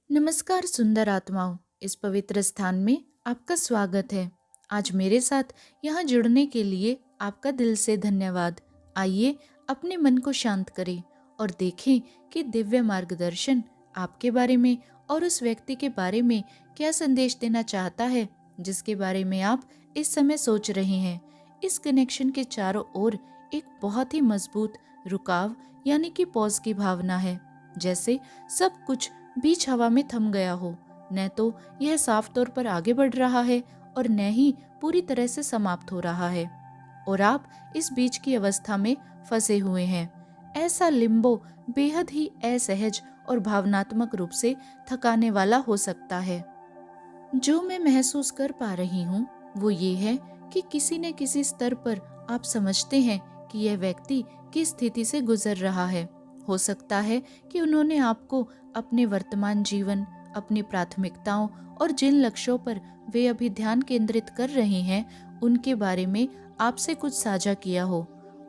नमस्कार सुंदर आत्माओं, इस पवित्र स्थान में आपका स्वागत है। आज मेरे साथ यहाँ जुड़ने के लिए आपका दिल से धन्यवाद। आइए अपने मन को शांत करें और देखें कि दिव्य मार्गदर्शन आपके बारे में और उस व्यक्ति के बारे में क्या संदेश देना चाहता है जिसके बारे में आप इस समय सोच रहे हैं। इस कनेक्शन के चारों ओर एक बहुत ही मजबूत रुकाव यानी कि पॉज की भावना है, जैसे सब कुछ बीच हवा में थम गया हो। न तो यह साफ तौर पर आगे बढ़ रहा है और न ही पूरी तरह से समाप्त हो रहा है, और आप इस बीच की अवस्था में फंसे हुए हैं। ऐसा लिम्बो बेहद ही असहज और भावनात्मक रूप से थकाने वाला हो सकता है। जो मैं महसूस कर पा रही हूँ वो ये है कि किसी न किसी स्तर पर आप समझते हैं कि यह व्यक्ति किस स्थिति से गुजर रहा है। हो सकता है कि उन्होंने आपको अपने वर्तमान जीवन, अपनी प्राथमिकताओं और जिन लक्ष्यों पर वे अभी ध्यान केंद्रित कर रहे हैं उनके बारे में आपसे कुछ साझा किया हो,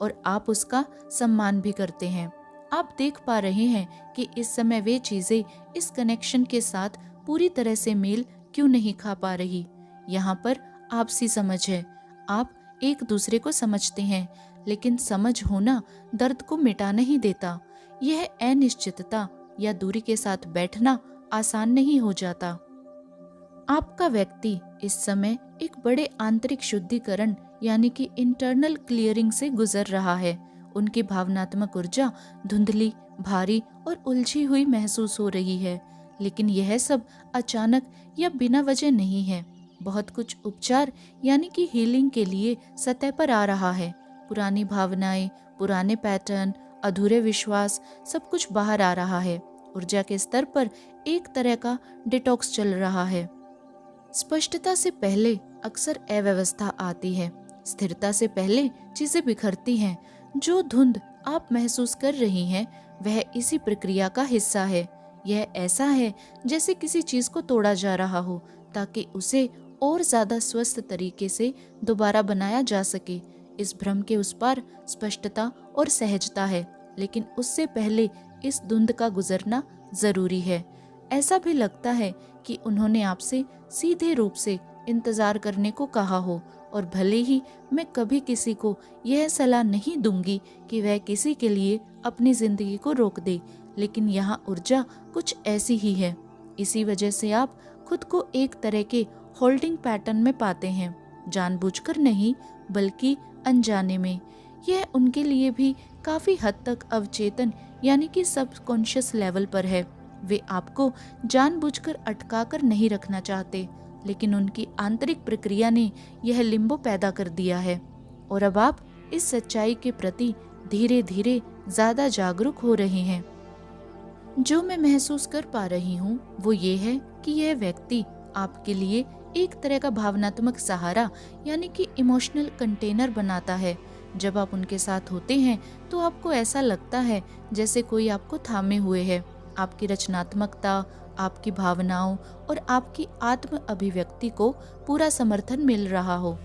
और आप उसका सम्मान भी करते हैं। आप देख पा रहे हैं कि इस समय वे चीजें इस कनेक्शन के साथ पूरी तरह से मेल क्यों नहीं खा पा रही। यहाँ पर आपसी समझ है, आप एक दूसरे को समझते हैं, लेकिन समझ होना दर्द को मिटा नहीं देता। यह अनिश्चितता या दूरी के साथ बैठना आसान नहीं हो जाता। आपका व्यक्ति इस समय एक बड़े आंतरिक शुद्धिकरण यानी कि इंटरनल क्लियरिंग से गुजर रहा है। उनकी भावनात्मक ऊर्जा धुंधली, भारी और उलझी हुई महसूस हो रही है, लेकिन यह सब अचानक या बिना वजह नहीं है। बहुत कुछ उपचार यानी कि हीलिंग के लिए सतह पर आ रहा है। पुरानी भावनाएं, पुराने पैटर्न, अधूरे विश्वास, सब कुछ बाहर आ रहा है। ऊर्जा के स्तर पर एक तरह का डिटॉक्स चल रहा है। स्पष्टता से पहले अक्सर अव्यवस्था आती है। स्थिरता से पहले चीजें बिखरती हैं। जो धुंध आप महसूस कर रही हैं वह इसी प्रक्रिया का हिस्सा है। यह ऐसा है जैसे किसी चीज को तोड़ा जा रहा हो ताकि उसे और ज्यादा स्वस्थ तरीके से दोबारा बनाया जा सके। इस भ्रम के उस पार स्पष्टता और सहजता है, लेकिन उससे पहले इस धुंध का गुजरना जरूरी है। ऐसा भी लगता है कि उन्होंने आपसे सीधे रूप से इंतजार करने को कहा हो, और भले ही मैं कभी किसी को यह सलाह नहीं दूंगी कि वह किसी के लिए अपनी जिंदगी को रोक दे, लेकिन यहाँ ऊर्जा कुछ ऐसी ही है। इसी वजह से आप खुद को एक तरह के होल्डिंग पैटर्न में पाते हैं, जानबूझकर नहीं बल्कि अनजाने में। यह उनके लिए भी काफी हद तक अवचेतन यानी कि सबकॉन्शियस लेवल पर है। वे आपको जानबूझकर अटका कर नहीं रखना चाहते, लेकिन उनकी आंतरिक प्रक्रिया ने यह लिम्बो पैदा कर दिया है, और अब आप इस सच्चाई के प्रति धीरे धीरे ज्यादा जागरूक हो रहे हैं। जो मैं महसूस कर पा रही हूँ वो ये है कि यह व्यक्ति आपके लिए एक तरह का भावनात्मक सहारा यानी कि इमोशनल कंटेनर बनाता है। जब आप उनके साथ होते हैं तो आपको ऐसा लगता है जैसे कोई आपको थामे हुए है। आपकी रचनात्मकता, आपकी भावनाओं और आपकी आत्म अभिव्यक्ति को पूरा समर्थन मिल रहा हो।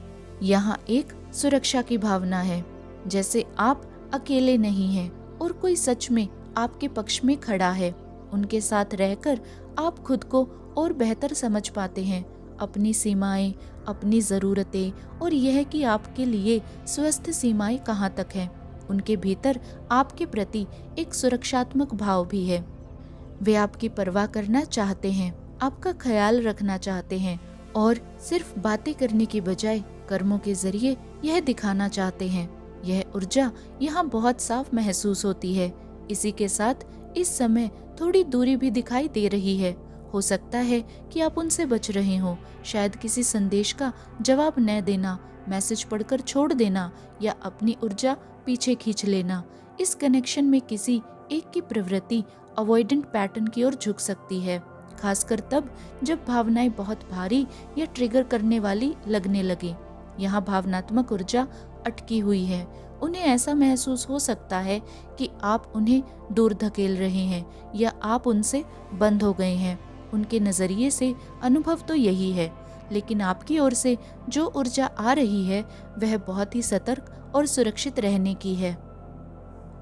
यहाँ एक सुरक्षा की भावना है, जैसे आप अकेले नहीं हैं और कोई सच में आपके पक्ष में खड़ा है। उनके साथ रहकर आप खुद को और बेहतर समझ पाते हैं, अपनी सीमाएं, अपनी ज़रूरतें, और यह कि आपके लिए स्वस्थ सीमाएं कहाँ तक हैं। उनके भीतर आपके प्रति एक सुरक्षात्मक भाव भी है। वे आपकी परवाह करना चाहते हैं, आपका ख्याल रखना चाहते हैं, और सिर्फ बातें करने की बजाय कर्मों के जरिए यह दिखाना चाहते हैं। यह ऊर्जा यहाँ बहुत साफ महसूस होती है। इसी के साथ इस समय थोड़ी दूरी भी दिखाई दे रही है। हो सकता है कि आप उनसे बच रहे हो, शायद किसी संदेश का जवाब न देना, मैसेज पढ़कर छोड़ देना, या अपनी ऊर्जा पीछे खींच लेना। इस कनेक्शन में किसी एक की प्रवृत्ति अवॉइडेंट पैटर्न की ओर झुक सकती है, खासकर तब जब भावनाएं बहुत भारी या ट्रिगर करने वाली लगने लगे। यहाँ भावनात्मक ऊर्जा अटकी हुई है। उन्हें ऐसा महसूस हो सकता है कि आप उन्हें दूर धकेल रहे हैं या आप उनसे बंद हो गए हैं। उनके नजरिए से अनुभव तो यही है, लेकिन आपकी ओर से जो ऊर्जा आ रही है वह बहुत ही सतर्क और सुरक्षित रहने की है।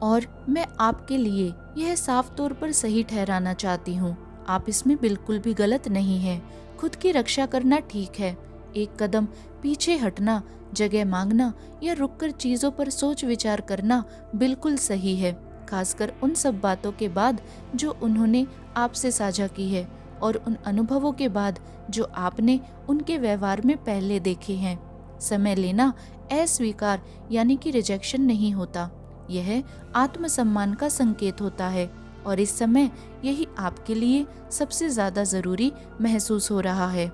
और मैं आपके लिए यह साफ तौर पर सही ठहराना चाहती हूँ। आप इसमें बिल्कुल भी गलत नहीं है। खुद की रक्षा करना ठीक है। एक कदम पीछे हटना, जगह मांगना या रुककर चीजों पर सोच विचार करना बिल्कुल सही है, खासकर उन सब बातों के बाद जो उन्होंने आपसे साझा की है और उन अनुभवों के बाद जो आपने उनके व्यवहार में पहले देखे हैं। समय लेना अस्वीकार यानी कि रिजेक्शन नहीं होता, यह आत्मसम्मान का संकेत होता है और इस समय यही आपके लिए सबसे ज्यादा जरूरी महसूस हो रहा है।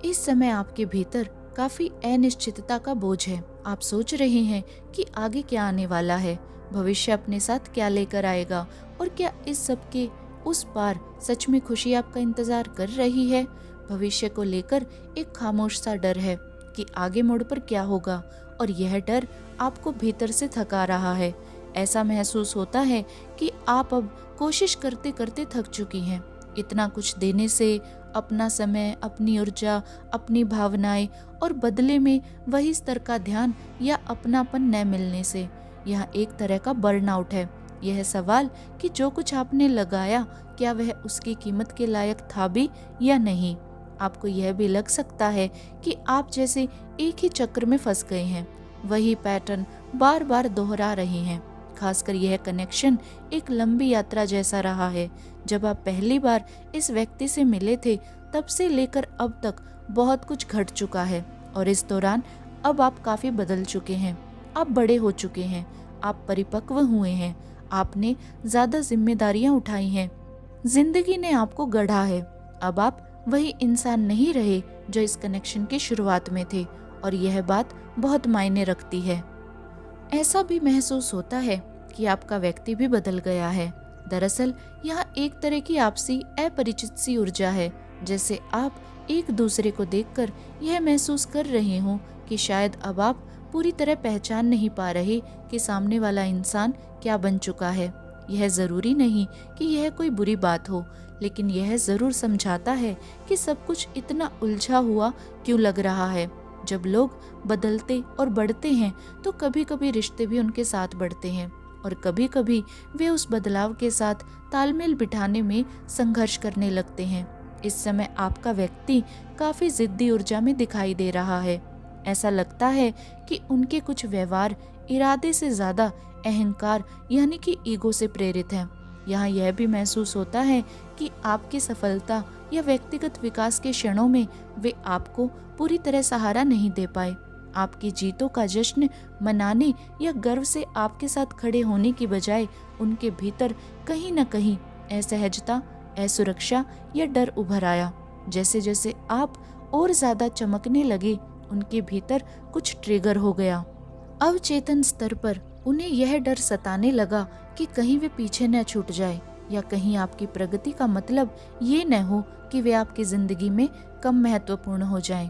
इस समय आपके भीतर काफी अनिश्चितता का बोझ है। आप सोच रहे हैं कि आगे क्या आने वाला है, भविष्य अपने साथ क्या लेकर आएगा और क्या इस सब के उस पार सच में खुशी आपका इंतजार कर रही है। भविष्य को लेकर एक खामोश सा डर है कि आगे मोड़ पर क्या होगा और यह डर आपको भीतर से थका रहा है। ऐसा महसूस होता है कि आप अब कोशिश करते करते थक चुकी हैं। इतना कुछ देने से, अपना समय, अपनी ऊर्जा, अपनी भावनाएं और बदले में वही स्तर का ध्यान या अपनापन न मिलने से यह एक तरह का बर्नआउट है। यह सवाल कि जो कुछ आपने लगाया क्या वह उसकी कीमत के लायक था भी या नहीं। आपको यह भी लग सकता है कि आप जैसे एक ही चक्र में फंस गए हैं, वही पैटर्न बार बार दोहरा रहे हैं। खासकर यह कनेक्शन एक लंबी यात्रा जैसा रहा है। जब आप पहली बार इस व्यक्ति से मिले थे तब से लेकर अब तक बहुत कुछ घट चुका है और इस दौरान अब आप काफी बदल चुके हैं। आप बड़े हो चुके हैं, आप परिपक्व हुए हैं, आपने ज्यादा जिम्मेदारियां उठाई हैं, जिंदगी ने आपको गढ़ा है। अब आप वही इंसान नहीं रहे जो इस कनेक्शन की शुरुआत में थे और यह बात बहुत मायने रखती है। ऐसा भी महसूस होता है कि आपका व्यक्ति भी बदल गया है। दरअसल यहाँ एक तरह की आपसी अपरिचित सी ऊर्जा है, जैसे आप एक दूसरे को देखकर यह महसूस कर रहे हो कि शायद अब आप पूरी तरह पहचान नहीं पा रहे कि सामने वाला इंसान क्या बन चुका है। यह जरूरी नहीं कि यह कोई बुरी बात हो, लेकिन यह जरूर समझाता है कि सब कुछ इतना उलझा हुआ क्यों लग रहा है। जब लोग बदलते और बढ़ते हैं तो कभी कभी रिश्ते भी उनके साथ बढ़ते हैं और कभी कभी वे उस बदलाव के साथ तालमेल बिठाने में संघर्ष करने लगते हैं। इस समय आपका व्यक्ति काफी जिद्दी ऊर्जा में दिखाई दे रहा है। ऐसा लगता है कि उनके कुछ व्यवहार इरादे से ज्यादा अहंकार यानी कि ईगो से प्रेरित है। यहाँ यह भी महसूस होता है कि आपकी सफलता या व्यक्तिगत विकास के क्षणों में वे आपको पूरी तरह सहारा नहीं दे पाए। आपकी जीतों का जश्न मनाने या गर्व से आपके साथ खड़े होने की बजाय उनके भीतर कहीं न कहीं असहजता, असुरक्षा या डर उभर आया। जैसे जैसे आप और ज्यादा चमकने लगे, उनके भीतर कुछ ट्रिगर हो गया। अवचेतन स्तर पर उन्हें यह डर सताने लगा कि कहीं वे पीछे न छूट जाए या कहीं आपकी प्रगति का मतलब ये न हो कि वे आपकी जिंदगी में कम महत्वपूर्ण हो जाएं।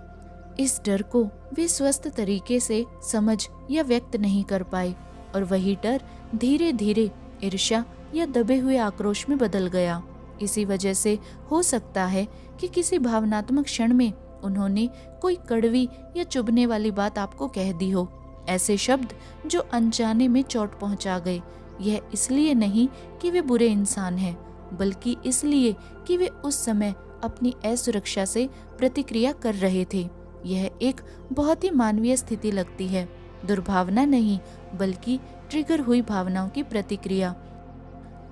इस डर को वे स्वस्थ तरीके से समझ या व्यक्त नहीं कर पाए और वही डर धीरे धीरे ईर्ष्या या दबे हुए आक्रोश में बदल गया। इसी वजह से हो सकता है कि किसी भावनात्मक क्षण में उन्होंने कोई कड़वी या चुभने वाली बात आपको कह दी हो, ऐसे शब्द जो अनजाने में चोट पहुंचा गए। यह इसलिए नहीं कि वे बुरे इंसान हैं, बल्कि इसलिए कि वे उस समय अपनी असुरक्षा से प्रतिक्रिया कर रहे थे। यह एक बहुत ही मानवीय स्थिति लगती है, दुर्भावना नहीं बल्कि ट्रिगर हुई भावनाओं की प्रतिक्रिया।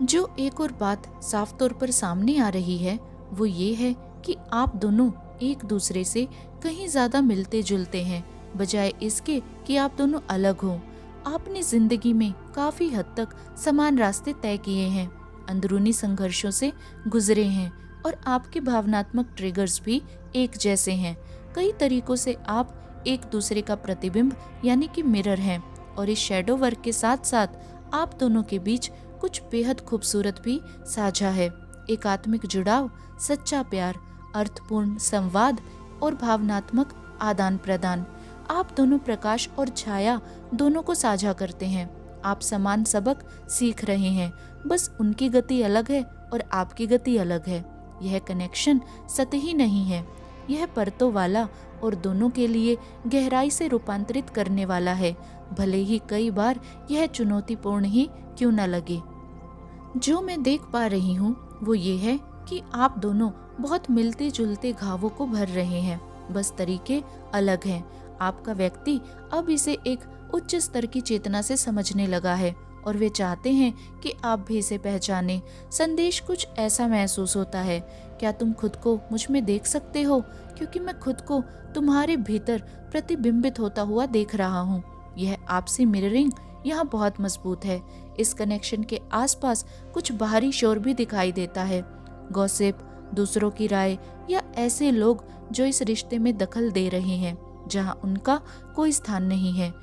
जो एक और बात साफ तौर पर सामने आ रही है वो ये है कि आप दोनों एक दूसरे से कहीं ज्यादा मिलते जुलते हैं, बजाय इसके कि आप दोनों अलग हों। आपने जिंदगी में काफी हद तक समान रास्ते तय किए हैं, अंदरूनी संघर्षों से गुजरे हैं और आपके भावनात्मक ट्रिगर्स भी एक जैसे हैं। कई तरीकों से आप एक दूसरे का प्रतिबिंब यानी कि मिरर हैं और इस शैडो वर्क के साथ साथ आप दोनों के बीच कुछ बेहद खूबसूरत भी साझा है। एक आत्मिक जुड़ाव, सच्चा प्यार, अर्थपूर्ण संवाद और भावनात्मक आदान प्रदान। आप दोनों प्रकाश और छाया दोनों को साझा करते हैं। आप समान सबक सीख रहे हैं, बस उनकी गति अलग है और आपकी गति अलग है। यह कनेक्शन सतही नहीं है, यह परतों वाला और दोनों के लिए गहराई से रूपांतरित करने वाला है, भले ही कई बार यह चुनौतीपूर्ण ही क्यों न लगे। जो मैं देख पा रही हूँ वो ये है कि आप दोनों बहुत मिलते जुलते घावों को भर रहे हैं, बस तरीके अलग हैं। आपका व्यक्ति अब इसे एक उच्च स्तर की चेतना से समझने लगा है और वे चाहते हैं कि आप भी इसे पहचाने। संदेश कुछ ऐसा महसूस होता है, क्या तुम खुद को मुझ में देख सकते हो, क्योंकि मैं खुद को तुम्हारे भीतर प्रतिबिंबित होता हुआ देख रहा हूँ। यह आपसी मिररिंग यहाँ बहुत मजबूत है। इस कनेक्शन के आसपास कुछ बाहरी शोर भी दिखाई देता है, गॉसिप, दूसरों की राय या ऐसे लोग जो इस रिश्ते में दखल दे रहे हैं जहाँ उनका कोई स्थान नहीं है।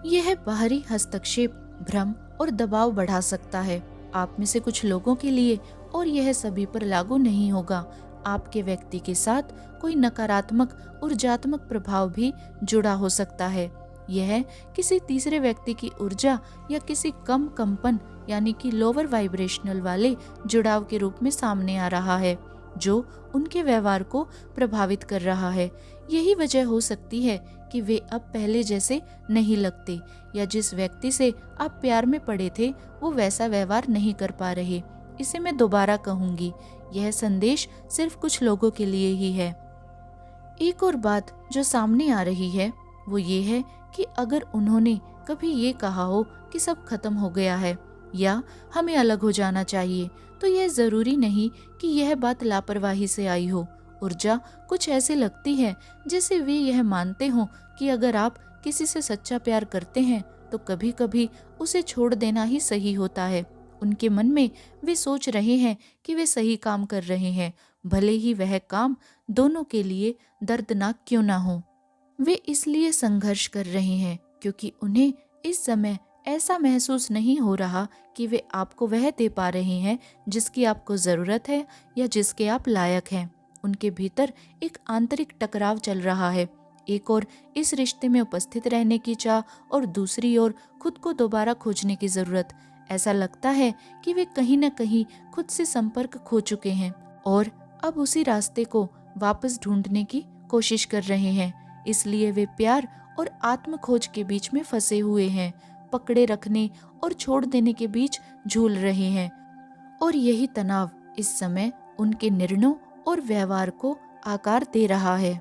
यह बाहरी हस्तक्षेप भ्रम और दबाव बढ़ा सकता है आप में से कुछ लोगों के लिए, और यह सभी पर लागू नहीं होगा। आपके व्यक्ति के साथ कोई नकारात्मक ऊर्जात्मक प्रभाव भी जुड़ा हो सकता है। यह किसी तीसरे व्यक्ति की ऊर्जा या किसी कम कंपन यानी कि लोअर वाइब्रेशनल वाले जुड़ाव के रूप में सामने आ रहा है, जो उनके व्यवहार को प्रभावित कर रहा है। यही वजह हो सकती है कि वे अब पहले जैसे नहीं लगते, या जिस व्यक्ति से आप प्यार में पड़े थे वो वैसा व्यवहार नहीं कर पा रहे। इसे मैं दोबारा कहूंगी, यह संदेश सिर्फ कुछ लोगों के लिए ही है। एक और बात जो सामने आ रही है वो ये है कि अगर उन्होंने कभी ये कहा हो कि सब खत्म हो गया है या हमें अलग हो जाना चाहिए, तो यह जरूरी नहीं कि यह बात लापरवाही से आई हो। ऊर्जा कुछ ऐसे लगती है जैसे वे यह मानते हो कि अगर आप किसी से सच्चा प्यार करते हैं तो कभी कभी उसे छोड़ देना ही सही होता है। उनके मन में वे सोच रहे हैं कि वे सही काम कर रहे हैं, भले ही वह काम दोनों के लिए दर्दनाक क्यों ना हो। वे इसलिए संघर्ष कर रहे हैं क्योंकि उन्हें इस समय ऐसा महसूस नहीं हो रहा कि वे आपको वह दे पा रहे हैं जिसकी आपको जरूरत है या जिसके आप लायक हैं। उनके भीतर एक आंतरिक टकराव चल रहा है, एक और इस रिश्ते में उपस्थित रहने की चाह और दूसरी ओर खुद को दोबारा खोजने की जरूरत। ऐसा लगता है कि वे कहीं न कहीं खुद से संपर्क खो चुके हैं और अब उसी रास्ते को वापस ढूंढने की कोशिश कर रहे हैं। इसलिए वे प्यार और आत्म खोज के बीच में फंसे हुए हैं, पकड़े रखने और छोड़ देने के बीच झूल रहे हैं। और यही तनाव इस समय उनके निर्णयों और व्यवहार को आकार दे रहा है।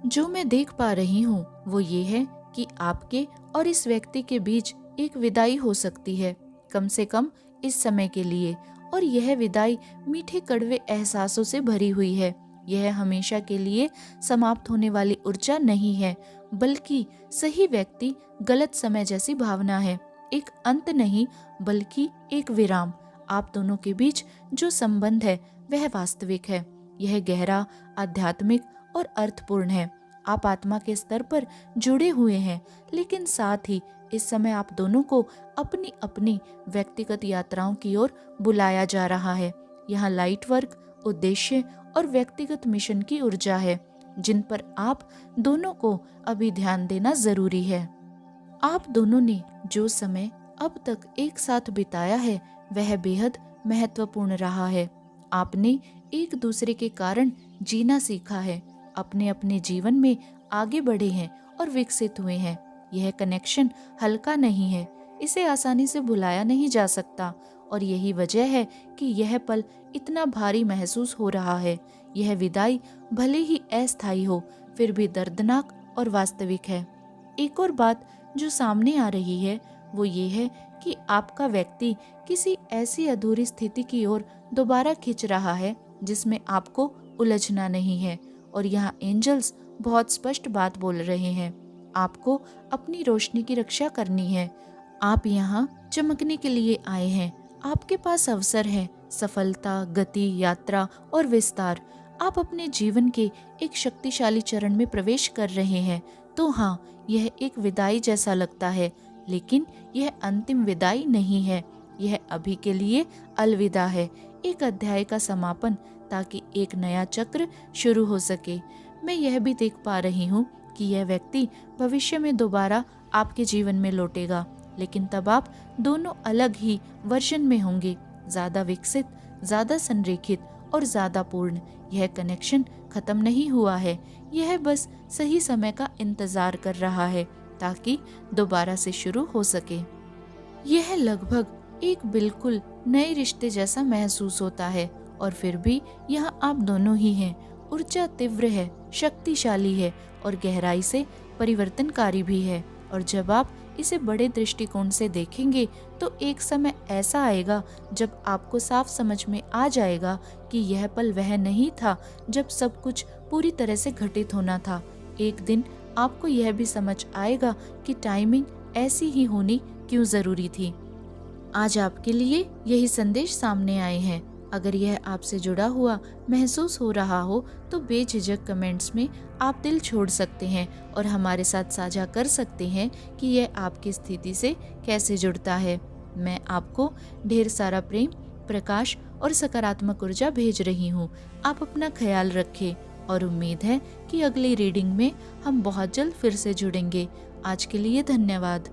जो मैं देख पा रही हूँ वो ये है कि आपके और इस व्यक्ति के बीच एक विदाई हो सकती है, कम से कम इस समय के लिए। और यह विदाई मीठे कड़वे एहसासों से भरी हुई है। यह हमेशा के लिए समाप्त होने वाली ऊर्जा नहीं है, बल्कि सही व्यक्ति गलत समय जैसी भावना है। एक अंत नहीं, बल्कि एक विराम। आप दोनों के बीच जो संबंध है वह वास्तविक है। यह गहरा, आध्यात्मिक और अर्थपूर्ण है। आप आत्मा के स्तर पर जुड़े हुए हैं, लेकिन साथ ही इस समय आप दोनों को अपनी अपनी व्यक्तिगत यात्राओं की ओर बुलाया जा रहा है। यहाँ लाइट वर्क, उद्देश्य और व्यक्तिगत मिशन की ऊर्जा है जिन पर आप दोनों को अभी ध्यान देना जरूरी है। आप दोनों ने जो समय अब तक एक साथ बिताया है वह बेहद महत्वपूर्ण रहा है। आपने एक दूसरे के कारण जीना सीखा है, अपने अपने जीवन में आगे बढ़े हैं और विकसित हुए हैं। यह कनेक्शन हल्का नहीं है, इसे आसानी से भुलाया नहीं जा सकता, और यही वजह है कि यह पल इतना भारी महसूस हो रहा है। यह विदाई भले ही अस्थायी हो, फिर भी दर्दनाक और वास्तविक है। एक और बात जो सामने आ रही है वो ये है कि आपका व्यक्ति किसी ऐसी अधूरी स्थिति की ओर दोबारा खिंच रहा है जिसमें आपको उलझना नहीं है। और यहाँ एंजल्स बहुत स्पष्ट बात बोल रहे हैं, आपको अपनी रोशनी की रक्षा करनी है। आप यहाँ चमकने के लिए आए हैं। आपके पास अवसर है, सफलता, गति, यात्रा और विस्तार। आप अपने जीवन के एक शक्तिशाली चरण में प्रवेश कर रहे हैं। तो हाँ, यह एक विदाई जैसा लगता है, लेकिन यह अंतिम विदाई नहीं है। यह अभी के लिए अलविदा है, एक अध्याय का समापन, ताकि एक नया चक्र शुरू हो सके। मैं यह भी देख पा रही हूँ कि यह व्यक्ति भविष्य में दोबारा आपके जीवन में लौटेगा, लेकिन तब आप दोनों अलग ही वर्जन में होंगे, ज्यादा विकसित, ज्यादा संरेखित और ज्यादा पूर्ण। यह कनेक्शन खत्म नहीं हुआ है, यह बस सही समय का इंतजार कर रहा है ताकि दोबारा से शुरू हो सके। यह लगभग एक बिल्कुल नए रिश्ते जैसा महसूस होता है और फिर भी यहाँ आप दोनों ही हैं। ऊर्जा तीव्र है, शक्तिशाली है और गहराई से परिवर्तनकारी भी है। और जब आप इसे बड़े दृष्टिकोण से देखेंगे तो एक समय ऐसा आएगा जब आपको साफ समझ में आ जाएगा कि यह पल वह नहीं था जब सब कुछ पूरी तरह से घटित होना था। एक दिन आपको यह भी समझ आएगा कि टाइमिंग ऐसी ही होनी क्यों जरूरी थी। आज आपके लिए यही संदेश सामने आए हैं। अगर यह आपसे जुड़ा हुआ महसूस हो रहा हो तो बेझिझक कमेंट्स में आप दिल छोड़ सकते हैं और हमारे साथ साझा कर सकते हैं कि यह आपकी स्थिति से कैसे जुड़ता है। मैं आपको ढेर सारा प्रेम, प्रकाश और सकारात्मक ऊर्जा भेज रही हूँ। आप अपना ख्याल रखें और उम्मीद है कि अगली रीडिंग में हम बहुत जल्द फिर से जुड़ेंगे। आज के लिए धन्यवाद।